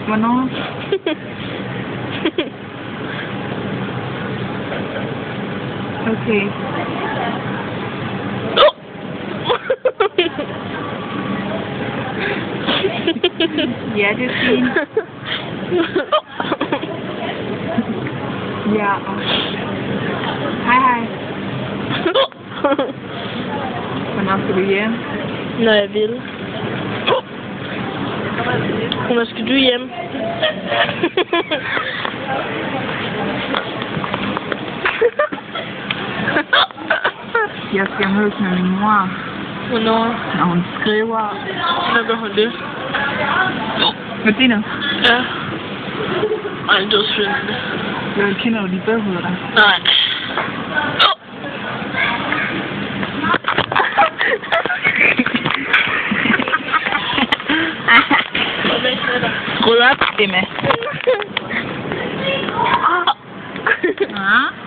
Hvornår? Okay. Ja, det er fint. Ja. Hej, hej. Hvornår skal du hjem? Når jeg vil. Hvornår skal du hjem? Jeg skal mødes med min mor. Hvornår? Når hun skriver. Når gør hun det? Hvad det nu? Ja. Ej, det var spændende. Jeg kender jo de bøvheder der. Nej. Rød op, det med. Ah.